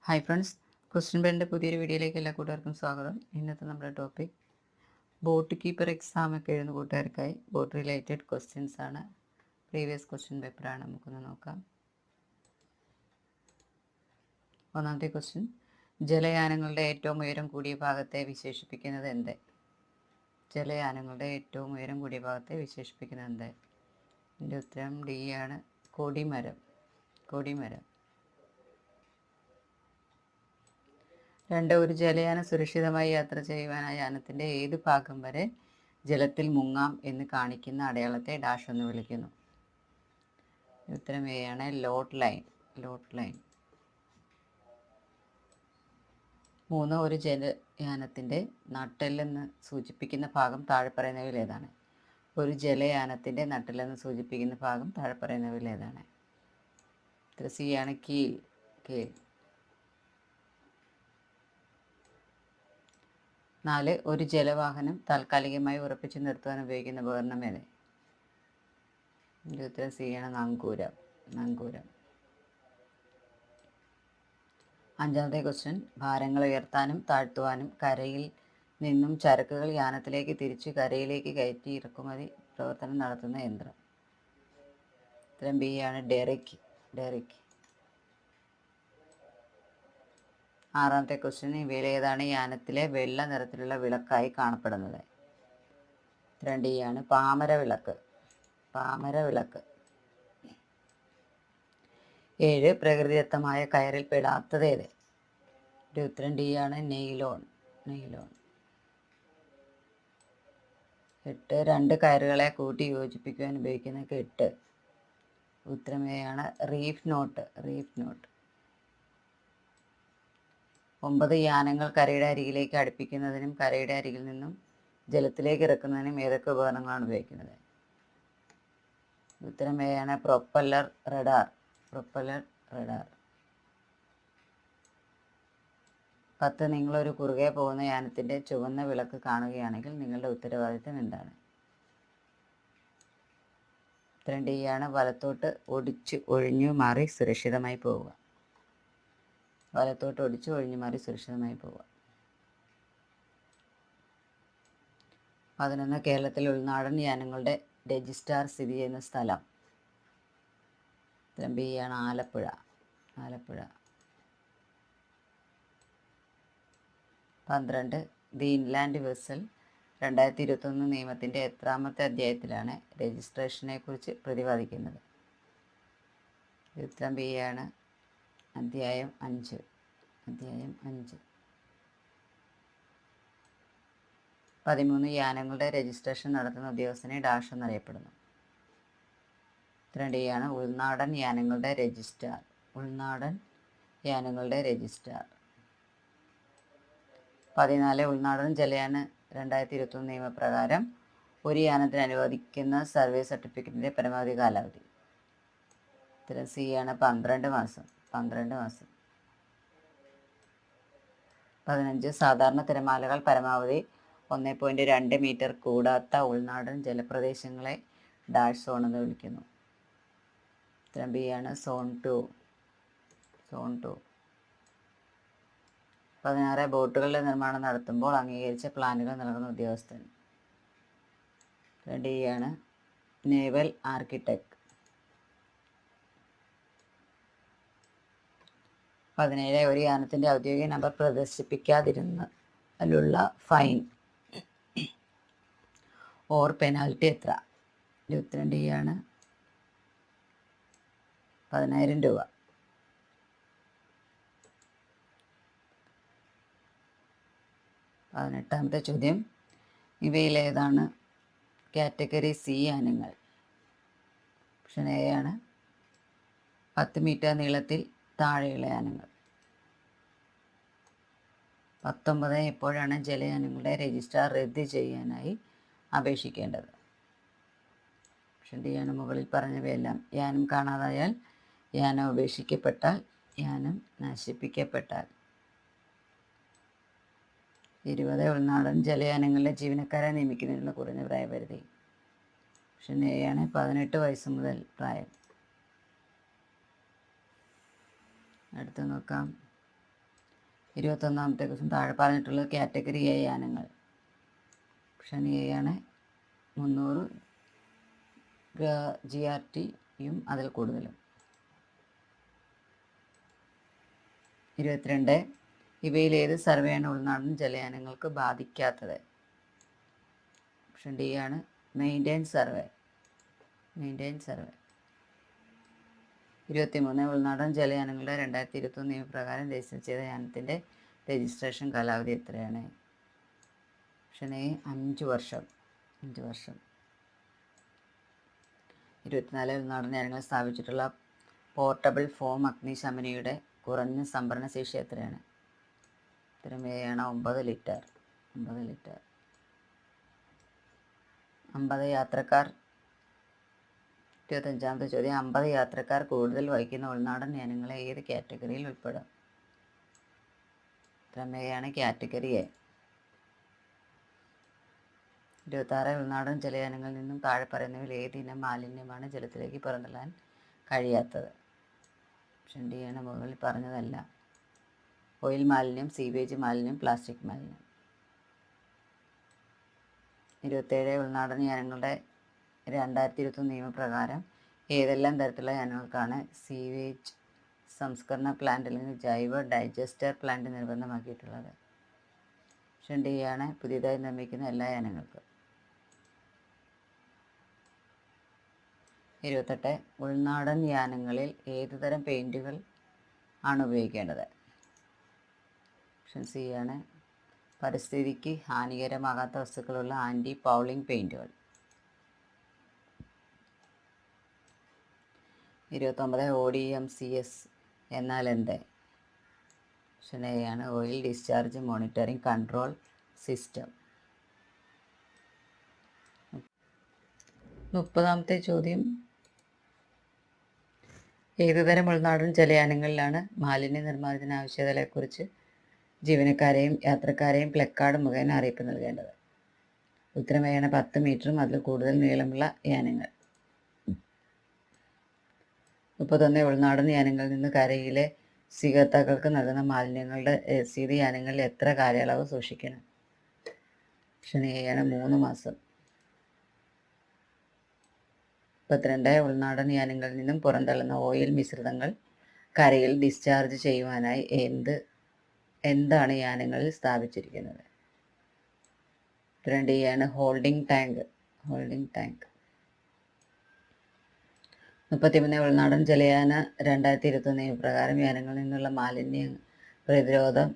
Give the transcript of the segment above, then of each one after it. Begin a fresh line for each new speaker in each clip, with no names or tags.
Hi friends, question പേരിൻ്റെ പുതിയൊരു വീഡിയോയിലേക്ക് എല്ലാ കൂട്ടുകാർക്കും സ്വാഗതം. ഇന്നത്തെ നമ്മുടെ ടോപ്പിക് ബോട്ട് കീപ്പർ എക്സാമൊക്കെ എഴുതുന്ന കൂട്ടുകാർക്കായി ബോട്ട് റിലേറ്റഡ് ക്വസ്റ്റ്യൻസ് ആണ്. പ്രീവിയസ് ക്വസ്റ്റ്യൻ പേപ്പറാണ്. നമുക്കൊന്ന് നോക്കാം. ഒന്നാമത്തെ ക്വസ്റ്റ്യൻ, ജലയാനങ്ങളുടെ ഏറ്റവും ഉയരം കൂടിയ ഭാഗത്തെ വിശേഷിപ്പിക്കുന്നത് എന്ത്? ജലയാനങ്ങളുടെ ഏറ്റവും ഉയരം കൂടിയ ഭാഗത്തെ വിശേഷിപ്പിക്കുന്നത് എന്ത്? എൻ്റെ ഉത്തരം ഡി ആണ്, കൊടിമരം. കൊടിമരം. 2. ഒരു ജലയാനം സുരക്ഷിതമായി യാത്ര ചെയ്യുവാൻ ആ യാനത്തിൻ്റെ ഏത് ഭാഗം വരെ ജലത്തിൽ മുങ്ങാം എന്ന് കാണിക്കുന്ന അടയാളത്തെ ഡാഷ് എന്ന് വിളിക്കുന്നു? ഉത്തരം എ ആണ്, ലോട്ട് ലൈൻ. ലോട്ട് ലൈൻ. 3. ഒരു ജലയാനത്തിൻ്റെ നട്ടെല്ലെന്ന് സൂചിപ്പിക്കുന്ന ഭാഗം താഴെ പറയുന്നവയിൽ ഏതാണ്? ഒരു ജലയാനത്തിൻ്റെ നട്ടെല്ലെന്ന് സൂചിപ്പിക്കുന്ന ഭാഗം താഴെ പറയുന്നവയിൽ ഏതാണ്? ഉത്തരം സി ആണ്, കീൽ. കീൽ. 4. ഒരു ജലവാഹനം താൽക്കാലികമായി ഉറപ്പിച്ചു നിർത്തുവാൻ ഉപയോഗിക്കുന്ന ഉപകരണം ഏത്? ഉത്തരം സി ആണ്, നങ്കൂരം. നങ്കൂരം. 5. ക്വസ്റ്റ്യൻ, ഭാരങ്ങൾ ഉയർത്താനും താഴ്ത്തുവാനും കരയിൽ നിന്നും ചരക്കുകൾ യാനത്തിലേക്ക് തിരിച്ച് കരയിലേക്ക് കയറ്റി ഇറക്കുമതി പ്രവർത്തനം നടത്തുന്ന യന്ത്രം? ഉത്തരം ബി ആണ്, ഡെറിക്. ഡെറിക്. 6. ക്വസ്റ്റ്യൻ, ഇവയിൽ ഏതാണ് യാനത്തിലെ വെള്ള നിറത്തിലുള്ള വിളക്കായി കാണപ്പെടുന്നത്? ഉത്തരം ഡി ആണ്, പാമര വിളക്ക്. പാമര വിളക്ക്. 7. പ്രകൃതിദത്തമായ കയറിൽ പെടാത്തത് ഏത്? ഉത്തരം ഡി ആണ്, നെയ്ലോൺ. നെയ്ലോൺ. 8. 2 കയറുകളെ കൂട്ടി യോജിപ്പിക്കുവാൻ ഉപയോഗിക്കുന്ന കെട്ട്? ഉത്തരം എ ആണ്, റീഫ് നോട്ട്. Reef not. 9. യാനങ്ങൾ കരയുടെ അരികിലേക്ക് അടുപ്പിക്കുന്നതിനും കരയുടെ അരികിൽ നിന്നും ജലത്തിലേക്ക് ഇറക്കുന്നതിനും ഏതൊക്കെ ഉപകരണങ്ങളാണ് ഉപയോഗിക്കുന്നത്? ഉത്തരം എ ആണ്, പ്രൊപ്പല്ലർ റഡാർ. Propeller radar. 10. നിങ്ങളൊരു കുറുകെ പോകുന്ന യാനത്തിൻ്റെ ചുവന്ന വിളക്ക് കാണുകയാണെങ്കിൽ നിങ്ങളുടെ ഉത്തരവാദിത്തം എന്താണ്? ഉത്തരം ഡി ആണ്, വലത്തോട്ട് ഒടിച്ച് ഒഴിഞ്ഞു മാറി സുരക്ഷിതമായി പോവുക. വലത്തോട്ട് ഒടിച്ച് ഒഴിഞ്ഞു മാറി സുരക്ഷിതമായി പോവുക. 11. കേരളത്തിൽ ഉൾനാടൻ യാനങ്ങളുടെ രജിസ്ട്രാർ സ്ഥിതി ചെയ്യുന്ന സ്ഥലം? ഉത്തരം ബി ആണ്, Alappuzha. Alappuzha. 12. The inland vessel 2021 നിയമത്തിൻ്റെ എത്രാമത്തെ അധ്യായത്തിലാണ് രജിസ്ട്രേഷനെ കുറിച്ച് പ്രതിപാദിക്കുന്നത്? ഉത്തരം ബി ആണ്, അധ്യായം 5. അധ്യായം 5. 13. യാനങ്ങളുടെ രജിസ്ട്രേഷൻ നടത്തുന്ന ഉദ്യോഗസ്ഥനെ ഡാഷ് എന്നറിയപ്പെടുന്നു? ഉത്തരം ഡി ആണ്, ഉൾനാടൻ യാനങ്ങളുടെ രജിസ്ട്രാർ. ഉൾനാടൻ യാനങ്ങളുടെ രജിസ്ട്രാർ. 14. ഉൾനാടൻ ജലയാന 2021 നിയമപ്രകാരം ഒരു യാനത്തിന് അനുവദിക്കുന്ന സർവീസ് സർട്ടിഫിക്കറ്റിൻ്റെ പരമാവധി കാലാവധി? ഉത്തരം സി ആണ്, 12 മാസം. 12 മാസം. 15. സാധാരണ തിരമാലകൾ പരമാവധി 1.2 മീറ്റർ കൂടാത്ത ഉൾനാടൻ ജലപ്രദേശങ്ങളെ ഡാഷ് സോൺ എന്ന് വിളിക്കുന്നു? ഉത്തരം ബി ആണ്, സോൺ 2. സോൺ 2. 16. ബോട്ടുകളുടെ നിർമ്മാണം നടത്തുമ്പോൾ അംഗീകരിച്ച പ്ലാനുകൾ നൽകുന്ന ഉദ്യോഗസ്ഥൻ? ഡി ആണ്, നേവൽ ആർക്കിടെക്ട്. 17. ഒരു യാനത്തിൻ്റെ ഔദ്യോഗിക നമ്പർ പ്രദർശിപ്പിക്കാതിരുന്നാലുള്ള ഫൈൻ ഓർ പെനാൽറ്റി എത്ര? ഉത്തരം ഡി ആണ്, 10,000 രൂപ. 18. ചോദ്യം, ഇവയിലേതാണ് കാറ്റഗറി സി യാനങ്ങൾ? ഓപ്ഷൻ എ ആണ്, 10 മീറ്റർ നീളത്തിൽ താഴെയുള്ള യാനങ്ങൾ. 19. എപ്പോഴാണ് ജലയാനങ്ങളുടെ രജിസ്ട്രാർ റദ്ദ് ചെയ്യാനായി അപേക്ഷിക്കേണ്ടത്? ഓപ്ഷൻ ഡി ആണ്, മുകളിൽ പറഞ്ഞവയെല്ലാം. യാനം കാണാതായാൽ, യാനം ഉപേക്ഷിക്കപ്പെട്ടാൽ, യാനം നശിപ്പിക്കപ്പെട്ടാൽ. 20. ഉൾനാടൻ ജലയാനങ്ങളിലെ ജീവനക്കാരെ നിയമിക്കുന്നതിനുള്ള കുറഞ്ഞ പ്രായപരിധി? ഓപ്ഷൻ എ ആണ്, 18 വയസ്സ് മുതൽ പ്രായം. അടുത്ത് നോക്കാം. 21ാമത്തെ ക്വസ്റ്റ്യൻ താഴെ പറഞ്ഞിട്ടുള്ളത് കാറ്റഗറി എ യാനങ്ങൾ. ഓപ്ഷൻ എ ആണ് 300 GRTയും അതിൽ കൂടുതലും. 22 ഇവയിൽ ഏത് സർവേയാണ് ഉൾനാടൻ ജലയാനങ്ങൾക്ക് ബാധിക്കാത്തത്? ഓപ്ഷൻ ഡി ആണ് മെയിൻറ്റെയിൻ സർവേ. 23 ഉൾനാടൻ ജലയാനങ്ങളുടെ 2021 നിയമപ്രകാരം രജിസ്റ്റർ ചെയ്ത യാനത്തിൻ്റെ രജിസ്ട്രേഷൻ കാലാവധി എത്രയാണ്? ഓപ്ഷൻ എ 5 വർഷം. 24 ഉൾനാടൻ യാനങ്ങൾ സ്ഥാപിച്ചിട്ടുള്ള പോർട്ടബിൾ ഫോം അഗ്നിശമനിയുടെ കുറഞ്ഞ സംഭരണ ശേഷി എത്രയാണ്? ഉത്തരം എ ആണ് 9 ലിറ്റർ. 50 യാത്രക്കാർ 25ാമത്തെ ചോദ്യം 50 യാത്രക്കാർ കൂടുതൽ വഹിക്കുന്ന ഉൾനാടൻ യാനങ്ങളെ ഏത് കാറ്റഗറിയിൽ ഉൾപ്പെടും? ഉത്തരം എ ആണ് കാറ്റഗറി എ. 26 ഉൾനാടൻ ജലയാനങ്ങളിൽ നിന്നും താഴെ പറയുന്നവയിൽ ഏത് ഇനം മാലിന്യമാണ് ജലത്തിലേക്ക് പുറന്തള്ളാൻ കഴിയാത്തത്? ഓപ്ഷൻ ഡി ആണ് മുകളിൽ പറഞ്ഞതല്ല. ഓയിൽ മാലിന്യം, സീവേജ് മാലിന്യം, പ്ലാസ്റ്റിക് മാലിന്യം. 27 ഉൾനാടൻ യാനങ്ങളുടെ 2021 നിയമപ്രകാരം ഏതെല്ലാം തരത്തിലുള്ള യാനങ്ങൾക്കാണ് സീവേജ് സംസ്കരണ പ്ലാന്റ് അല്ലെങ്കിൽ ജൈവ ഡൈജസ്റ്റർ പ്ലാന്റ് നിർബന്ധമാക്കിയിട്ടുള്ളത്? ഓപ്ഷൻ ഡി ആണ് പുതിയതായി നിർമ്മിക്കുന്ന എല്ലാ യാനങ്ങൾക്കും. 28 ഉൾനാടൻ യാനങ്ങളിൽ ഏതുതരം പെയിൻറ്റുകൾ ആണ് ഉപയോഗിക്കേണ്ടത്? ഓപ്ഷൻ സി ആണ് പരിസ്ഥിതിക്ക് ഹാനികരമാകാത്ത വസ്തുക്കളുള്ള ആൻറ്റി പൗളിംഗ് പെയിൻറ്റുകൾ. 29 ODMCS എന്നാൽ എന്ത്? ഓപ്ഷൻ എ ആണ് oil discharge monitoring control system. 30ാമത്തെ ചോദ്യം ഏതുതരം ഉൾനാടൻ ജലയാനങ്ങളിലാണ് മാലിന്യ നിർമ്മാർജ്ജന ആവശ്യകതകളെക്കുറിച്ച് ജീവനക്കാരെയും യാത്രക്കാരെയും പ്ലക്കാർഡ് മുഖേന അറിയിപ്പ് നൽകേണ്ടത്? ഉത്തരം എ ആണ് 10 മീറ്ററും അതിൽ കൂടുതൽ നീളമുള്ള യാനങ്ങൾ. 31 ഉൾനാടൻ യാനങ്ങളിൽ നിന്ന് കരയിലെ സ്വീകർത്താക്കൾക്ക് നൽകുന്ന മാലിന്യങ്ങളുടെ രസീത് യാനങ്ങളിൽ എത്ര കാലയളവ് സൂക്ഷിക്കണം? ഓപ്ഷൻ എ ആണ് 3 മാസം. 32 ഉൾനാടൻ യാനങ്ങളിൽ നിന്നും പുറന്തള്ളുന്ന ഓയിൽ മിശ്രിതങ്ങൾ കരയിൽ ഡിസ്ചാർജ് ചെയ്യുവാനായി എന്താണ് യാനങ്ങളിൽ സ്ഥാപിച്ചിരിക്കുന്നത്? ഉത്തരം ഡി ആണ് ഹോൾഡിംഗ് ടാങ്ക്. 33 ഉൾനാടൻ ജലയാന 2021 നിയമപ്രകാരം യാനങ്ങളിൽ നിന്നുള്ള മാലിന്യ പ്രതിരോധം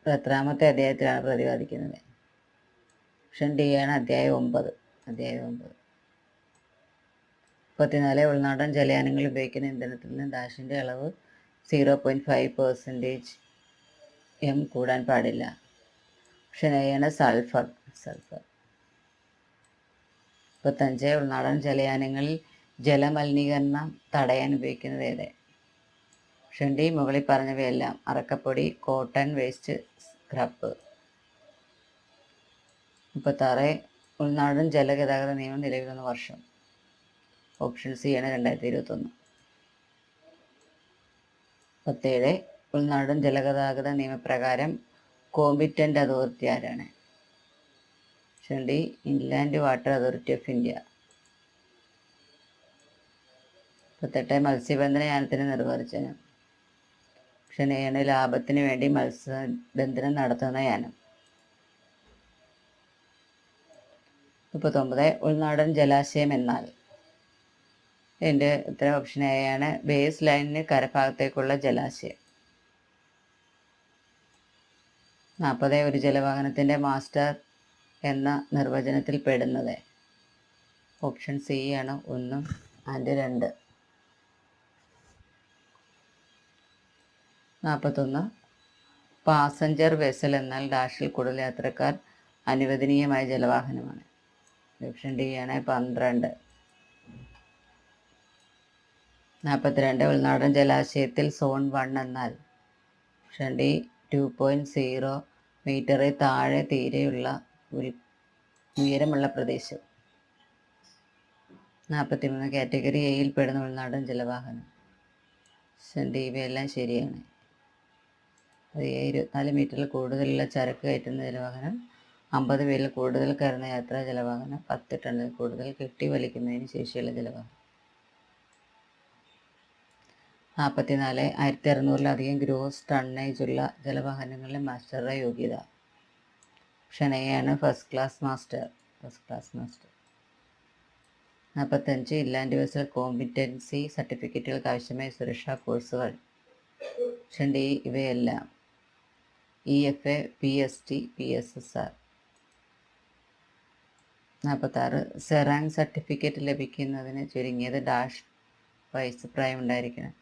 എത്രാമത്തെ അധ്യായത്തിലാണ് പ്രതിപാദിക്കുന്നത്? ഓപ്ഷൻ ഡി ആണ് അധ്യായം 9. 34 ഉൾനാടൻ ജലയാനങ്ങളിൽ ഉപയോഗിക്കുന്ന ഇന്ധനത്തിൽ നിന്ന് ഡാഷിൻ്റെ അളവ് 0.5% കൂടാൻ പാടില്ല. ഓപ്ഷൻ എ ആണ് സൾഫർ. 35 ഉൾനാടൻ ജലയാനങ്ങളിൽ ജലമലിനീകരണം തടയാൻ ഉപയോഗിക്കുന്നത് ഏത്? ഓപ്ഷൻ ഡി മുകളിൽ പറഞ്ഞവയെല്ലാം. അറക്കപ്പൊടി, കോട്ടൺ വേസ്റ്റ്, സ്ക്രബ്. 36 ഉൾനാടൻ ജലഗതാഗത നിയമം നിലവിൽ വന്ന വർഷം? ഓപ്ഷൻ സി ആണ് 2021. 37 ഉൾനാടൻ ജലഗതാഗത നിയമപ്രകാരം കോമ്പിറ്റൻ്റ് അതോറിറ്റി ആരാണ്? Option D inland water authority of India. 38 മത്സ്യബന്ധന യാനത്തിന് നിർവചനം? ഓപ്ഷൻ എ ആണ് ലാഭത്തിന് വേണ്ടി മത്സ്യബന്ധനം നടത്തുന്ന യാനം. 39 ഉൾനാടൻ ജലാശയം എന്നാൽ? എൻ്റെ ഉത്തരം ഓപ്ഷൻ എ ആണ് ബേസ് ലൈനിന് കരഭാഗത്തേക്കുള്ള ജലാശയം. 40 ഒരു ജലവാഹനത്തിൻ്റെ മാസ്റ്റർ എന്ന നിർവചനത്തിൽ പെടുന്നത്? ഓപ്ഷൻ സി ആണ് 1 and 2. 41 പാസഞ്ചർ വെസൽ എന്നാൽ ഡാഷിൽ കൂടുതൽ യാത്രക്കാർ അനുവദനീയമായ ജലവാഹനമാണ്? ഓപ്ഷൻ ഡി ആണ് 12. 42 ഉൾനാടൻ ജലാശയത്തിൽ സോൺ 1 എന്നാൽ? ഓപ്ഷൻ ഡി 2.0 മീറ്ററിൽ താഴെ തീരെയുള്ള ഉയരമുള്ള പ്രദേശം. 43 കാറ്റഗറി എയിൽ പെടുന്ന ഉൾനാടൻ ജലവാഹനം? ഓപ്ഷൻ ഡി ഇവയെല്ലാം ശരിയാണ്. 24 മീറ്ററിൽ കൂടുതലുള്ള ചരക്ക് കയറ്റുന്ന ജലവാഹനം, 50 പേരിൽ കൂടുതൽ കയറുന്ന യാത്രാ ജലവാഹനം, 10 ടണ്ണിൽ കൂടുതൽ കെട്ടി വലിക്കുന്നതിന് ശേഷിയുള്ള ജലവാഹനം. 44. 1600-ലധികം ഗ്രോസ് ടണ്ണേജുള്ള ജലവാഹനങ്ങളിലെ മാസ്റ്ററുടെ യോഗ്യത. ഓപ്ഷൻ എ ആണ് first class master. 45. Inland vessel competency സർട്ടിഫിക്കറ്റുകൾക്ക് ആവശ്യമായ സുരക്ഷാ കോഴ്സുകൾ. ഓപ്ഷൻ ഡി ഇവയെല്ലാം. EFA, PST, PSSR. 46. Serang certificate ലഭിക്കുന്നതിന് ചുരുങ്ങിയത് ഡാഷ് വയസ്സ് പ്രായം ഉണ്ടായിരിക്കണം.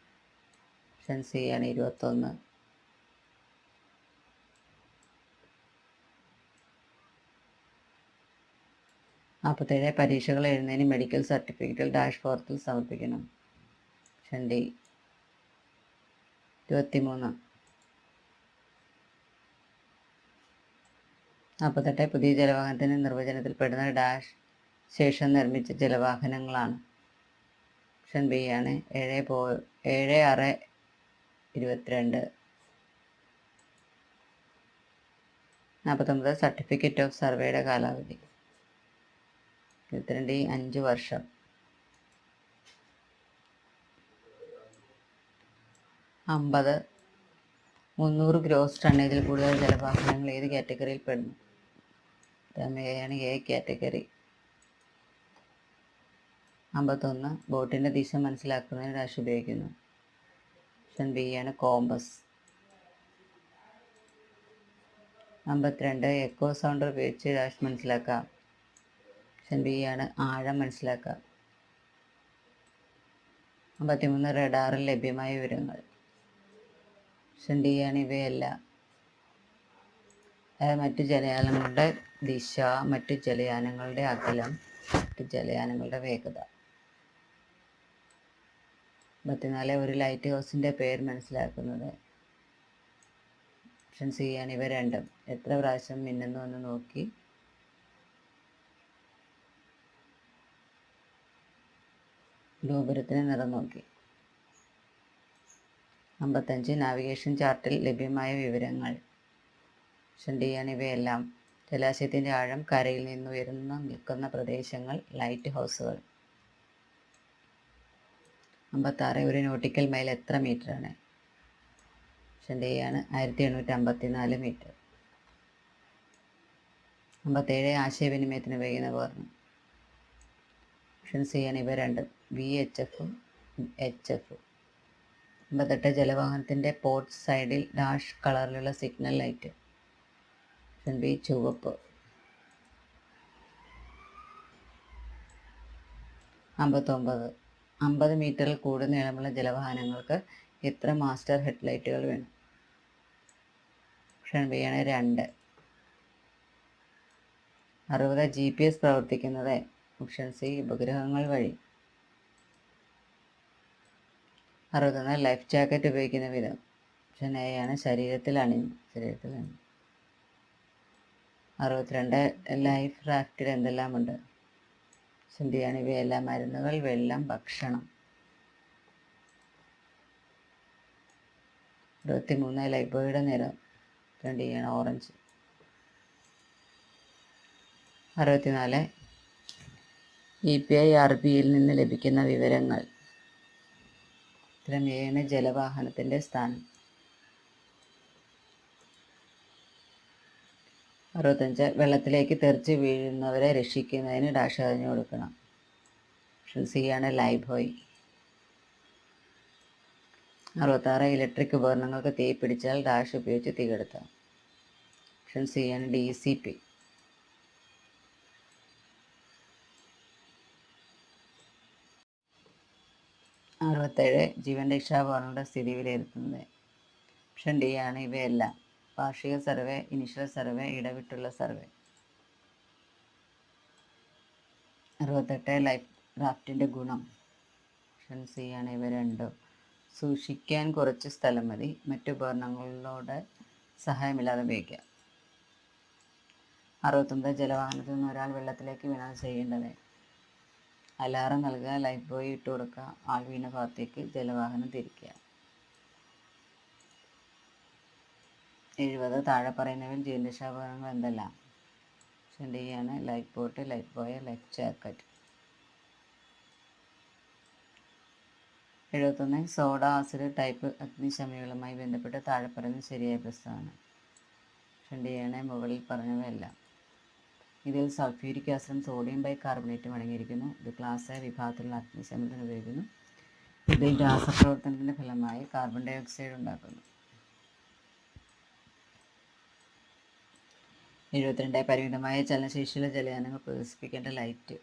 ഓപ്ഷൻ സി ആണ് 21. 47. പരീക്ഷകൾ എഴുതുന്നതിന് മെഡിക്കൽ സർട്ടിഫിക്കറ്റുകൾ ഡാഷ് ഫോറത്തിൽ സമർപ്പിക്കണം. Option D 23. 48. പുതിയ ജലവാഹനത്തിന് നിർവചനത്തിൽപ്പെടുന്ന ഡാഷ് ശേഷം നിർമ്മിച്ച ജലവാഹനങ്ങളാണ്. ഓപ്ഷൻ ബി ആണ് 7/6/22. 49. സർട്ടിഫിക്കറ്റ് ഓഫ് സർവേയുടെ കാലാവധി. 22. 5 വർഷം. 50. 300 ഗ്രോസ് ടണ്ണേജിൽ കൂടുതൽ ജലവാഹനങ്ങൾ ഏത് കാറ്റഗറിയിൽ പെടുന്നു? ആണ് എ കാറ്റഗറി. 51. ബോട്ടിൻ്റെ ദിശ മനസ്സിലാക്കുന്നതിന് ഡാഷ് ഉപയോഗിക്കുന്നു. ഓപ്ഷൻ ബി ആണ് കോമ്പസ്. 52. എക്കോ സൗണ്ടർ ഉപയോഗിച്ച് ഡാഷ് മനസ്സിലാക്കാം. ഓപ്ഷൻ ബി ആണ് ആഴം മനസ്സിലാക്കാം. 53. റഡാറിൽ ലഭ്യമായ വിവരങ്ങൾ. ഓപ്ഷൻ ഡി ആണ് ഇവയെല്ലാം. മറ്റു ജലയാനങ്ങളുടെ ദിശ, മറ്റു ജലയാനങ്ങളുടെ അകലം, മറ്റു ജലയാനങ്ങളുടെ വേഗത. 54. ഒരു ലൈറ്റ് ഹൗസിൻ്റെ പേര് മനസ്സിലാക്കുന്നത്. ഓപ്ഷൻ സി ആണ് ഇവ രണ്ടും. എത്ര പ്രാവശ്യം മിന്നുന്നു എന്ന് നോക്കി ഗോപുരത്തിന് നിറം നോക്കി. 55. നാവിഗേഷൻ ചാർട്ടിൽ ലഭ്യമായ വിവരങ്ങൾ. ഓപ്ഷൻ ഡി ആണ് ഇവയെല്ലാം. ജലാശയത്തിൻ്റെ ആഴം, കരയിൽ നിന്ന് ഉയർന്നു നിൽക്കുന്ന പ്രദേശങ്ങൾ, ലൈറ്റ് ഹൗസുകൾ. 56. ഒരു നോട്ടിക്കൽ മൈൽ എത്ര മീറ്ററാണ്? ഓപ്ഷൻ ഡി ആണ് 1854 മീറ്റർ. 57. ആശയവിനിമയത്തിന് ഉപയോഗിക്കുന്ന ഉപകരണം. ഓപ്ഷൻ സി ആണ് ഇവ രണ്ടും. VHF-ഉം HF-ഉം. 58. ജലവാഹനത്തിൻ്റെ പോർട്ട് സൈഡിൽ ഡാഷ് കളറിലുള്ള സിഗ്നൽ ലൈറ്റ്. ഓപ്ഷൻ ബി ചുവപ്പ്. 59. 50 മീറ്ററിൽ കൂടുതൽ നീളമുള്ള ജലവാഹനങ്ങൾക്ക് എത്ര മാസ്റ്റർ ഹെഡ്ലൈറ്റുകൾ വേണം? ഓപ്ഷൻ ബി ആണ് 2. 60. GPS പ്രവർത്തിക്കുന്നത്. ഓപ്ഷൻ സി ഉപഗ്രഹങ്ങൾ വഴി. 61. ലൈഫ് ജാക്കറ്റ് ഉപയോഗിക്കുന്ന വിധം. ഓപ്ഷൻ എ ആണ് ശരീരത്തിൽ അണിഞ്ഞു. 62. ലൈഫ് റാഫ്റ്റിൽ എന്തെല്ലാമുണ്ട്? ഓപ്ഷൻ ഡി ആണ് ഇവയെല്ലാം. മരുന്നുകൾ, വെള്ളം, ഭക്ഷണം. 63. ലൈഫ് ബോയുടെ നിറം. ഓപ്ഷൻ ഡി ആണ് ഓറഞ്ച്. 64. EPI RBയിൽ നിന്ന് ലഭിക്കുന്ന വിവരങ്ങൾ. ഉത്തരം എ ആണ് ജലവാഹനത്തിൻ്റെ സ്ഥാനം. 65. വെള്ളത്തിലേക്ക് തെറിച്ച് വീഴുന്നവരെ രക്ഷിക്കുന്നതിന് ഡാഷ് അറിഞ്ഞു കൊടുക്കണം. ഓപ്ഷൻ സി ആണ് ലൈഫ് ബോയ്. 66. ഇലക്ട്രിക് ഉപകരണങ്ങൾക്ക് തീ പിടിച്ചാൽ ഡാഷ് ഉപയോഗിച്ച് തീ കെടുത്താം. ഓപ്ഷൻ സി ആണ് DCP. 67. ജീവൻ രക്ഷാപകരണങ്ങളുടെ സ്ഥിതി വിലയിരുത്തുന്നത്. ഓപ്ഷൻ ഡി ആണ് ഇവയെല്ലാം. വാർഷിക സർവേ, ഇനിഷ്യൽ സർവേ, ഇടവിട്ടുള്ള സർവേ. 68. ലൈഫ് റാഫ്റ്റിൻ്റെ ഗുണം. ഓപ്ഷൻ സി ആണ് ഇവ രണ്ടും. സൂക്ഷിക്കാൻ കുറച്ച് സ്ഥലം മതി, മറ്റു ഉപകരണങ്ങളോട് സഹായമില്ലാതെ ഉപയോഗിക്കാം. 69. ജലവാഹനത്തിൽ നിന്ന് ഒരാൾ വെള്ളത്തിലേക്ക് വീണാൽ ചെയ്യേണ്ടത്. അലാറം നൽകുക, ലൈഫ് ബോയ് ഇട്ട് കൊടുക്കുക, ആൾ വീണ ഭാഗത്തേക്ക് ജലവാഹനം തിരിക്കുക. 70 താഴെ പറയുന്നവയിൽ ജീവരക്ഷാപകരണങ്ങൾ എന്തെല്ലാം? ഓപ്ഷൻ ഡി ആണ് life boat, life buoy, life jacket. 71 soda acid type അഗ്നിശമനികളുമായി ബന്ധപ്പെട്ട് താഴെ പറയുന്നത് ശരിയായ പ്രസ്താവന. ഓപ്ഷൻ ഡി ആണ് മുകളിൽ പറഞ്ഞവയെല്ലാം. ഇതിൽ സൾഫ്യൂരിക് ആസിഡും സോഡിയം ബൈകാർബണേറ്റും അടങ്ങിയിരിക്കുന്നു. ഇത് ക്ലാസ് എ വിഭാഗത്തിലുള്ള അഗ്നിശമനത്തിന് ഉപയോഗിക്കുന്നു. ഇതിൽ രാസപ്രവർത്തനത്തിന്റെ ഫലമായി കാർബൺ ഡൈ ഓക്സൈഡ് ഉണ്ടാക്കുന്നു. 72 പരിമിതമായ ചലനശേഷിയുള്ള ജലയാനങ്ങൾ പ്രദർശിപ്പിക്കേണ്ട ലൈറ്റ്.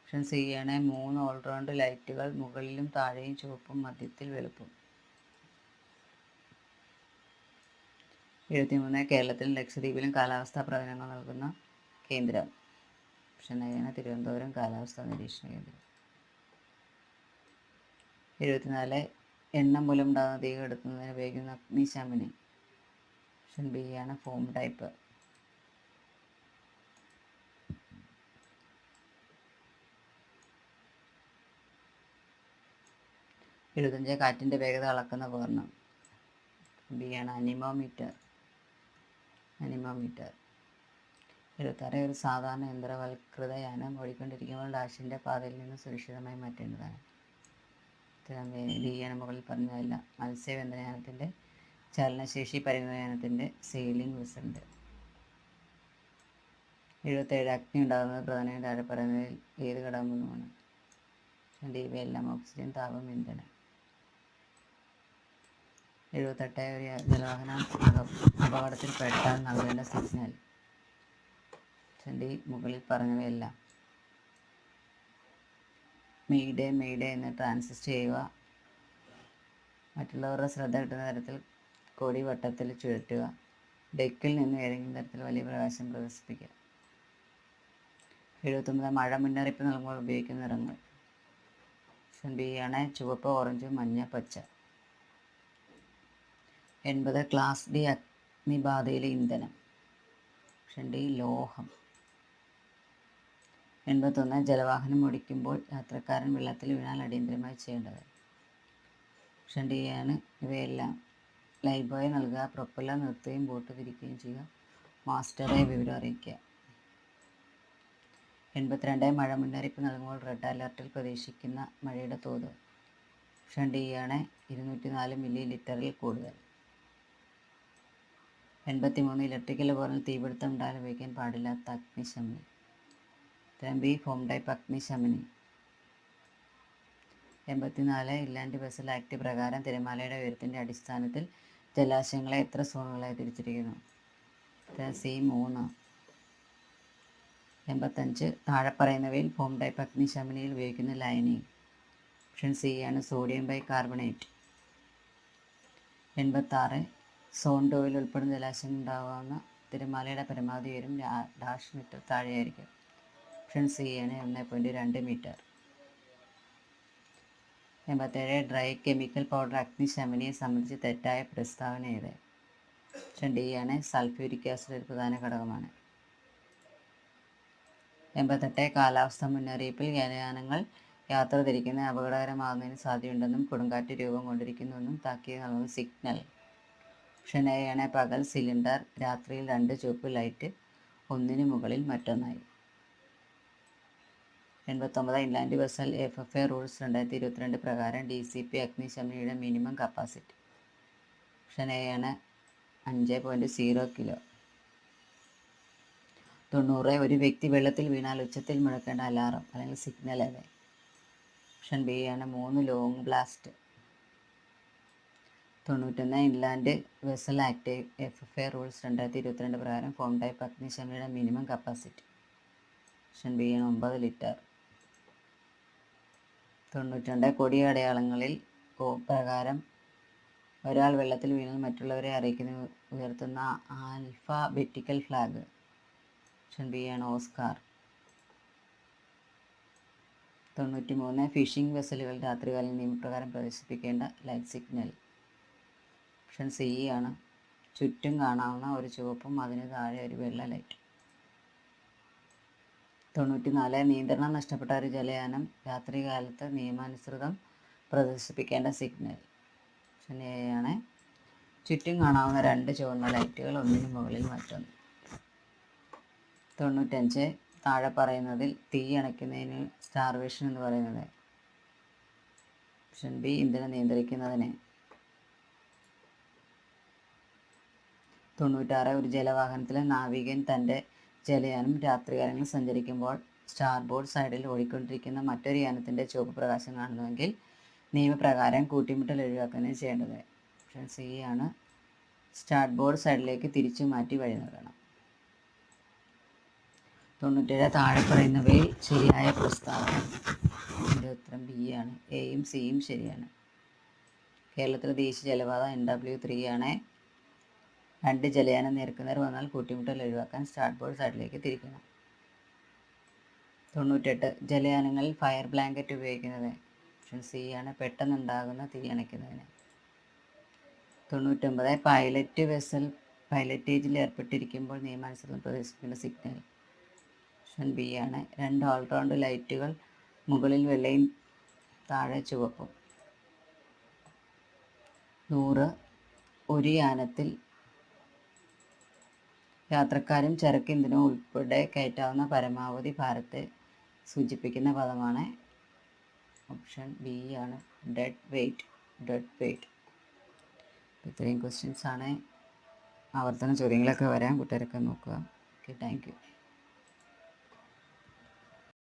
ഓപ്ഷൻ സി ആണ് 3 ഓൾറൗണ്ട് ലൈറ്റുകൾ, മുകളിലും താഴെയും ചുവപ്പും മധ്യത്തിൽ വെളുപ്പും. 73 കേരളത്തിലും ലക്ഷദ്വീപിലും കാലാവസ്ഥാ പ്രവചനങ്ങൾ നൽകുന്ന കേന്ദ്രം. ഓപ്ഷൻ എ ആണ് തിരുവനന്തപുരം കാലാവസ്ഥാ നിരീക്ഷണ കേന്ദ്രം. 74 എണ്ണ മൂലമുണ്ടാകുന്ന തീ കെടുത്തുന്നതിന് ഉപയോഗിക്കുന്ന അഗ്നിശമനി. ഓപ്ഷൻ ബി ആണ് ഫോം ടൈപ്പ്. 75 കാറ്റിൻ്റെ വേഗത അളക്കുന്ന ഉപകരണം. ബി ആണ് അനിമോമീറ്റർ. 76 ഒരു സാധാരണ യന്ത്രവൽകൃത യാനം ഓടിക്കൊണ്ടിരിക്കുമ്പോൾ ഡാഷിൻ്റെ പാതയിൽ നിന്ന് സുരക്ഷിതമായി മാറ്റേണ്ടതാണ്. ബി ആണ് മുകളിൽ പറഞ്ഞതല്ല. മത്സ്യബന്ധനയാനത്തിൻ്റെ ചലനശേഷി പരിമിതയാനത്തിൻ്റെ സെയിലിംഗ് വെസലുണ്ട്. 77 അഗ്നി ഉണ്ടാകുന്നത് പ്രധാനമായും താഴെ പറയുന്നതിൽ ഏത് ഘടകമാണ്? ഡി വെള്ളം, ഓക്സിജൻ, താപം, ഇന്ധനം. 78 ഒരു ജലവാഹനം അപകടത്തിൽപ്പെട്ടാൽ നൽകേണ്ട സിഗ്നൽ. ഡി മുകളിൽ പറഞ്ഞവയെല്ലാം. മെയ്ഡേ മെയ്ഡേ എന്ന് ട്രാൻസിസ്റ്റ് ചെയ്യുക. മറ്റുള്ളവരുടെ ശ്രദ്ധ കിട്ടുന്ന തരത്തിൽ കൊടി വട്ടത്തിൽ ചുഴറ്റുക. ഡെക്കിൽ നിന്ന് ഏതെങ്കിലും തരത്തിൽ വലിയ പ്രകാശം പ്രദർശിപ്പിക്കുക. 79 മഴ മുന്നറിയിപ്പ് നൽകുമ്പോൾ ഉപയോഗിക്കുന്ന നിറങ്ങൾ. ഓപ്ഷൻ ബി ആണ് ചുവപ്പ്, ഓറഞ്ച്, മഞ്ഞ, പച്ച. 80 ക്ലാസ് ഡി അഗ്നിബാധയിലെ ഇന്ധനം. ഓപ്ഷൻ ഡി ലോഹം. 81 ജലവാഹനം ഓടിക്കുമ്പോൾ യാത്രക്കാരൻ വെള്ളത്തിൽ വീണാൽ അടിയന്തരമായി ചെയ്യേണ്ടത്. ഓപ്ഷൻ ഡി ആണ് ഇവയെല്ലാം. ലൈഫ് ബോയ് നൽകുക, പ്രൊപ്പല്ലർ നിർത്തുകയും ബോട്ട് തിരിക്കുകയും ചെയ്യുക, മാസ്റ്ററെ വിവരം അറിയിക്കുക. 82 മഴ മുന്നറിയിപ്പ് നൽകുമ്പോൾ റെഡ് അലർട്ടിൽ പ്രതീക്ഷിക്കുന്ന മഴയുടെ തോത്. ഓപ്ഷൻ ഡി ആണ് 204 മില്ലി ലിറ്ററിൽ കൂടുതൽ. 83 ഇലക്ട്രിക്കൽ ഉപകരണങ്ങൾ തീപിടുത്തം ഉണ്ടായാൽ ഉപയോഗിക്കാൻ പാടില്ലാത്ത അഗ്നിശമനി. ബി ഫോം ടൈപ്പ് അഗ്നിശമനി. 84 ഇൻലാൻഡ് വെസൽ ആക്ട് പ്രകാരം തിരമാലയുടെ ഉയരത്തിൻ്റെ അടിസ്ഥാനത്തിൽ ജലാശയങ്ങളെ എത്ര സോണുകളായി തിരിച്ചിരിക്കുന്നു? സി 3. 85 താഴെ പറയുന്നവയിൽ ഫോം ടൈപ്പ് അഗ്നിശമനിയിൽ ഉപയോഗിക്കുന്ന ലൈനിങ്. ഓപ്ഷൻ സി ആണ് സോഡിയം ബൈകാർബണേറ്റ്. 86 സോൺ 2 ഉൾപ്പെടുന്ന ജലാശയം ഉണ്ടാകാവുന്ന തിരമാലയുടെ പരമാവധി ഉയരം -മീറ്റർ താഴെയായിരിക്കും. ഓപ്ഷൻ സി ആണ് 1.2 മീറ്റർ. 87 ഡ്രൈ കെമിക്കൽ പൗഡർ അഗ്നിശമനിയെ സംബന്ധിച്ച് തെറ്റായ പ്രസ്താവന ഏത്? ഓപ്ഷൻ ഡി ആണ് സൾഫ്യൂരിക് ആസിഡ് ഒരു പ്രധാന ഘടകമാണ്. 88 കാലാവസ്ഥാ മുന്നറിയിപ്പിൽ ജലയാനങ്ങൾ യാത്ര തിരിക്കുന്നത് അപകടകരമാകുന്നതിന് സാധ്യതയുണ്ടെന്നും കൊടുങ്കാറ്റ് രൂപം കൊണ്ടിരിക്കുന്നുവെന്നും താക്കീത് നൽകുന്ന സിഗ്നൽ. ഓപ്ഷൻ എ ആണ് പകൽ സിലിണ്ടർ, രാത്രിയിൽ 2 ചുവപ്പ് ലൈറ്റ്, ഒന്നിനു മുകളിൽ മറ്റൊന്നായി. 89 ഇൻലാൻഡ് വെസൽ FFA റൂൾസ് 2022 പ്രകാരം DCP അഗ്നിശമനിയുടെ മിനിമം കപ്പാസിറ്റി. ഓപ്ഷൻ എ ആണ് 5.0 കിലോ. 90 ഒരു വ്യക്തി വെള്ളത്തിൽ വീണാൽ ഉച്ചത്തിൽ മുഴക്കേണ്ട അലാറം അല്ലെങ്കിൽ സിഗ്നൽ ഏത്? ഓപ്ഷൻ ബി ആണ് 3 long blast. 91 inland vessel act FFA rules 2022 പ്രകാരം ഫോം ടൈപ്പ് അഗ്നിശമനിയുടെ മിനിമം കപ്പാസിറ്റി. ഓപ്ഷൻ ബി ആണ് 9 ലിറ്റർ. 92 കൊടി അടയാളങ്ങളിൽ പ്രകാരം ഒരാൾ വെള്ളത്തിൽ വീണാൽ മറ്റുള്ളവരെ അറിയിക്കുന്ന ഉയർത്തുന്ന ആൽഫബെറ്റിക്കൽ ഫ്ലാഗ്. ഓപ്ഷൻ ബി ആണ് ഓസ്കാർ. 93 ഫിഷിംഗ് വെസലുകൾ രാത്രികാലം നിയമപ്രകാരം പ്രദർശിപ്പിക്കേണ്ട ലൈറ്റ് സിഗ്നൽ. ഓപ്ഷൻ സി ആണ് ചുറ്റും കാണാവുന്ന ഒരു ചുവപ്പും അതിന് താഴെ ഒരു വെള്ള ലൈറ്റ്. 94 നിയന്ത്രണം നഷ്ടപ്പെട്ട ഒരു ജലയാനം രാത്രികാലത്ത് നിയമാനുസൃതം പ്രദർശിപ്പിക്കേണ്ട സിഗ്നൽ. ഓപ്ഷൻ എ ആണ് ചുറ്റും കാണാവുന്ന 2 ചുവന്ന ലൈറ്റുകൾ ഒന്നിനു മുകളിൽ മറ്റൊന്ന്. 95 താഴെ പറയുന്നതിൽ തീ അണയ്ക്കുന്നതിന് സ്റ്റാർവേഷൻ എന്ന് പറയുന്നത്. ഓപ്ഷൻ ബി ഇന്ധനം നിയന്ത്രിക്കുന്നതിന്. 96 ഒരു ജലവാഹനത്തിലെ നാവികൻ തൻ്റെ ജലയാനം രാത്രികാലങ്ങളിൽ സഞ്ചരിക്കുമ്പോൾ സ്റ്റാർബോർഡ് സൈഡിൽ ഓടിക്കൊണ്ടിരിക്കുന്ന മറ്റൊരു യാനത്തിൻ്റെ ചുവപ്പ് പ്രകാശം കാണുന്നുവെങ്കിൽ നിയമപ്രകാരം കൂട്ടിമുട്ടൽ ഒഴിവാക്കുകയാണ് ചെയ്യേണ്ടത്. ഓപ്ഷൻ സി ആണ്. സ്റ്റാർബോർഡ് സൈഡിലേക്ക് തിരിച്ചു മാറ്റി വഴി നൽകണം. 97 താഴെ പറയുന്നവയിൽ ശരിയായ പ്രസ്താവന. ഇതിൻ്റെ ഉത്തരം ബി ആണ്. എയും സിയും ശരിയാണ്. കേരളത്തിലെ ദേശീയ ജലപാത NW3 ആണ്. 2 ജലയാനം നേർക്കുനേർ വന്നാൽ കൂട്ടിമുട്ടൽ ഒഴിവാക്കാൻ സ്റ്റാർബോർഡ് സൈഡിലേക്ക് തിരിക്കണം. 98 ജലയാനങ്ങളിൽ ഫയർ ബ്ലാങ്കറ്റ് ഉപയോഗിക്കുന്നത്. ഓപ്ഷൻ സി ആണ്. പെട്ടെന്നുണ്ടാകുന്ന തീ അണയ്ക്കുന്നതിന്. 99 പൈലറ്റ് വെസൽ പൈലറ്റേജിൽ ഏർപ്പെട്ടിരിക്കുമ്പോൾ നിയമാനുസൃതം പ്രദർശിപ്പിക്കുന്ന സിഗ്നൽ. ഓപ്ഷൻ ബി ആണ്. 2 ഓൾറൗണ്ട് ലൈറ്റുകൾ മുകളിൽ വെള്ളയും താഴെ ചുവപ്പും. 100 ഒരു യാനത്തിൽ യാത്രക്കാരും ചരക്ക് ഇന്ധനവും ഉൾപ്പെടെ കയറ്റാവുന്ന പരമാവധി ഭാരത്തെ സൂചിപ്പിക്കുന്ന പദമാണ്. ഓപ്ഷൻ ബി ആണ്. Dead weight. ഇത്രയും ക്വസ്റ്റ്യൻസ് ആണ്. ആവർത്തന ചോദ്യങ്ങളൊക്കെ വരാം. കൂട്ടുകാരൊക്കെ നോക്കുക. Okay, thank U.